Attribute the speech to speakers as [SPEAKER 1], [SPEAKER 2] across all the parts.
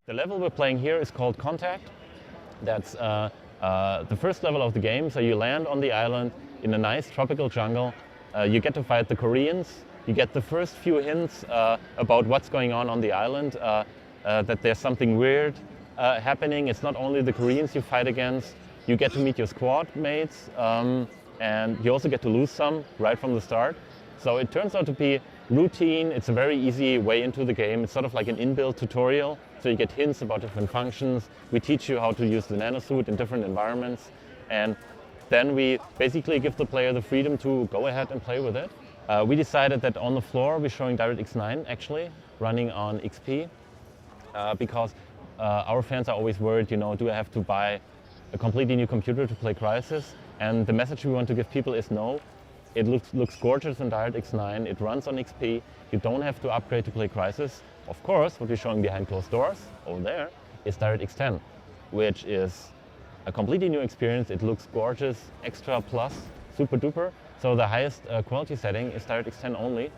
[SPEAKER 1] The level we're playing here is called Contact. That's the first level of the game. So you land on the island in a nice tropical jungle. You get to fight the Koreans. You get the first few hints about what's going on the island, that there's something weird happening. It's not only the Koreans you fight against. You get to meet your squad mates, and you also get to lose some right from the start. So it turns out to be routine. It's a very easy way into the game. It's sort of like an inbuilt tutorial. So you get hints about different functions. We teach you how to use the nanosuit in different environments. And then we basically give the player the freedom to go ahead and play with it. We decided that on the floor we're showing DirectX 9 actually, running on XP, because our fans are always worried, do I have to buy a completely new computer to play Crysis? And the message we want to give people is no. It looks gorgeous on DirectX 9, it runs on XP, you don't have to upgrade to play Crysis. Of course, what we're showing behind closed doors, over there, is DirectX 10, which is a completely new experience. It looks gorgeous, extra plus, super duper. So the highest quality setting is DirectX 10 only.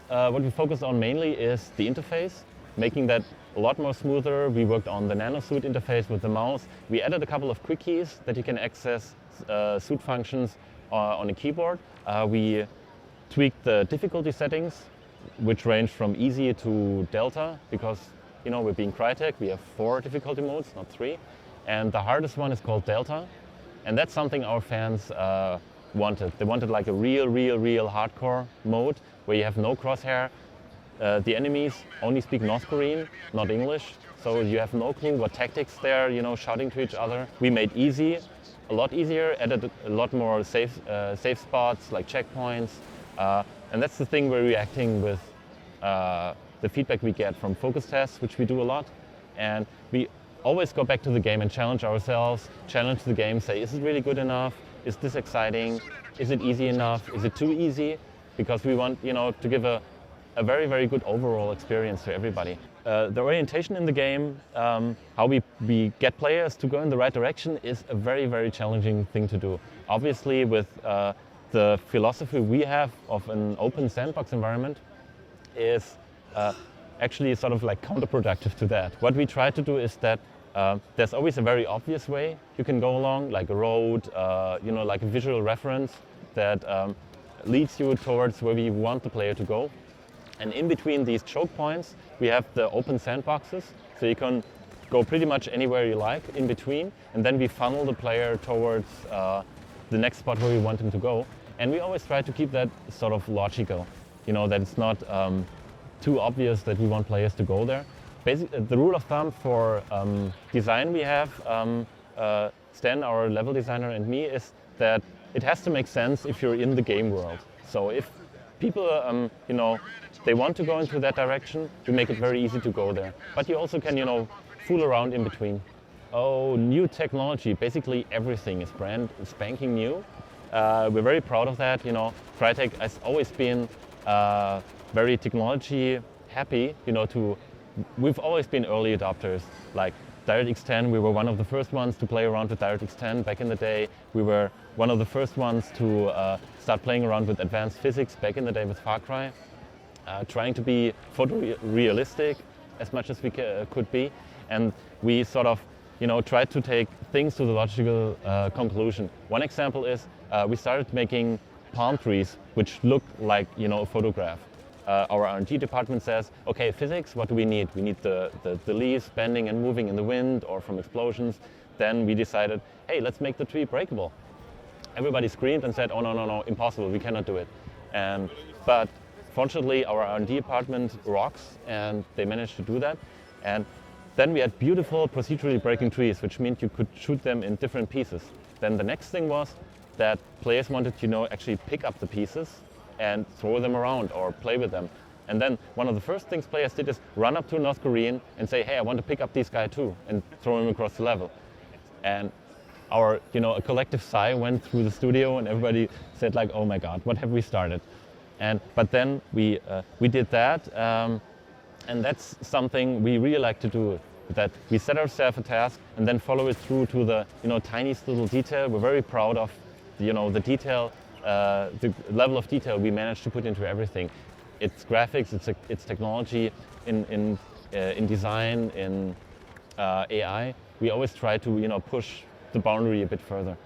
[SPEAKER 1] What we focus on mainly is the interface, making that a lot more smoother. We worked on the nanosuit interface with the mouse. We added a couple of quick keys that you can access suit functions on a keyboard. We tweaked the difficulty settings, which range from easy to delta, because we're being Crytek. We have 4 difficulty modes, not 3. And the hardest one is called delta. And that's something our fans wanted. They wanted like a real hardcore mode where you have no crosshair. The enemies only speak North Korean, not English. So you have no clue what tactics they're shouting to each other. We made easy a lot easier, added a lot more safe spots like checkpoints. And that's the thing we're reacting with the feedback we get from focus tests, which we do a lot. And we always go back to the game and challenge ourselves, challenge the game, say, is it really good enough? Is this exciting? Is it easy enough? Is it too easy? Because we want to give a very good overall experience to everybody. The orientation in the game, how we get players to go in the right direction is a very challenging thing to do. Obviously, with the philosophy we have of an open sandbox environment is actually sort of like counterproductive to that. What we try to do is that there's always a very obvious way you can go along, like a road, like a visual reference that leads you towards where we want the player to go. And in between these choke points, we have the open sandboxes, so you can go pretty much anywhere you like in between, and then we funnel the player towards the next spot where we want him to go. And we always try to keep that sort of logical, that it's not too obvious that we want players to go there. Basically, the rule of thumb for design we have, Stan, our level designer, and me, is that it has to make sense if you're in the game world. So if people, they want to go into that direction, we make it very easy to go there. But you also can, fool around in between. Oh, new technology. Basically everything is brand spanking new. We're very proud of that. Crytek has always been very technology happy. We've always been early adopters. Like DirectX 10, we were one of the first ones to play around with DirectX 10 back in the day. We were one of the first ones to start playing around with advanced physics back in the day with Far Cry. Trying to be photorealistic as much as we could be, and we sort of, tried to take things to the logical conclusion. One example is we started making palm trees which look like a photograph. Our R&D department says, okay, physics, what do we need? We need the leaves bending and moving in the wind or from explosions. Then we decided, hey, let's make the tree breakable. Everybody screamed and said, oh no, impossible, we cannot do it. But fortunately, our R&D department rocks, and they managed to do that. And then we had beautiful procedurally breaking trees, which meant you could shoot them in different pieces. Then the next thing was that players wanted to actually pick up the pieces and throw them around or play with them. And then one of the first things players did is run up to a North Korean and say, hey, I want to pick up this guy too, and throw him across the level. And a collective sigh went through the studio, and everybody said like, oh my God, what have we started? But then we did that, and that's something we really like to do, that we set ourselves a task and then follow it through to the tiniest little detail. We're very proud of the detail, the level of detail we managed to put into everything. It's graphics, it's technology, in design, in AI, we always try to push the boundary a bit further.